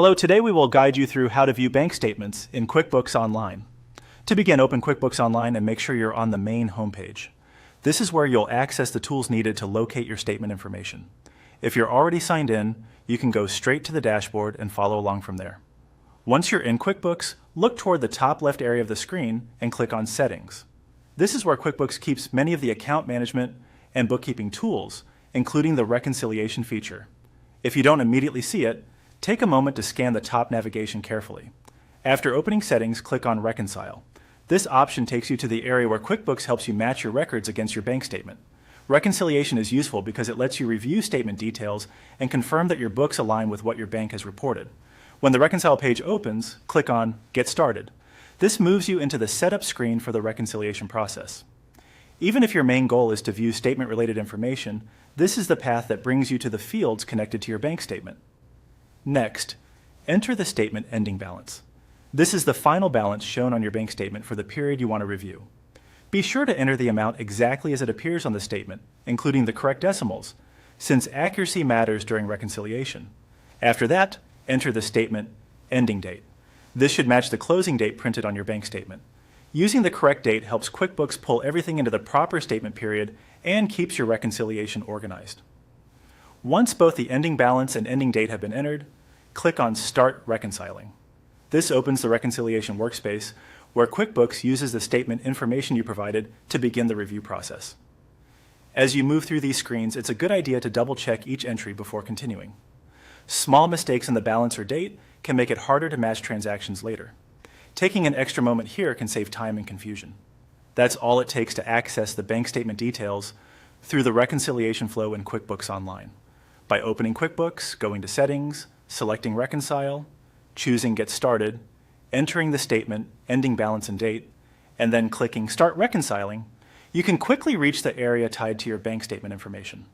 Hello, today we will guide you through how to view bank statements in QuickBooks Online. To begin, open QuickBooks Online and make sure you're on the main homepage. This is where you'll access the tools needed to locate your statement information. If you're already signed in, you can go straight to the dashboard and follow along from there. Once you're in QuickBooks, look toward the top left area of the screen and click on Settings. This is where QuickBooks keeps many of the account management and bookkeeping tools, including the reconciliation feature. If you don't immediately see it, take a moment to scan the top navigation carefully. After opening Settings, click on Reconcile. This option takes you to the area where QuickBooks helps you match your records against your bank statement. Reconciliation is useful because it lets you review statement details and confirm that your books align with what your bank has reported. When the Reconcile page opens, click on Get Started. This moves you into the setup screen for the reconciliation process. Even if your main goal is to view statement-related information, this is the path that brings you to the fields connected to your bank statement. Next, enter the statement ending balance. This is the final balance shown on your bank statement for the period you want to review. Be sure to enter the amount exactly as it appears on the statement, including the correct decimals, since accuracy matters during reconciliation. After that, enter the statement ending date. This should match the closing date printed on your bank statement. Using the correct date helps QuickBooks pull everything into the proper statement period and keeps your reconciliation organized. Once both the ending balance and ending date have been entered, click on Start Reconciling. This opens the reconciliation workspace where QuickBooks uses the statement information you provided to begin the review process. As you move through these screens, it's a good idea to double-check each entry before continuing. Small mistakes in the balance or date can make it harder to match transactions later. Taking an extra moment here can save time and confusion. That's all it takes to access the bank statement details through the reconciliation flow in QuickBooks Online. By opening QuickBooks, going to Settings, selecting Reconcile, choosing Get Started, entering the statement, ending balance and date, and then clicking Start Reconciling, you can quickly reach the area tied to your bank statement information.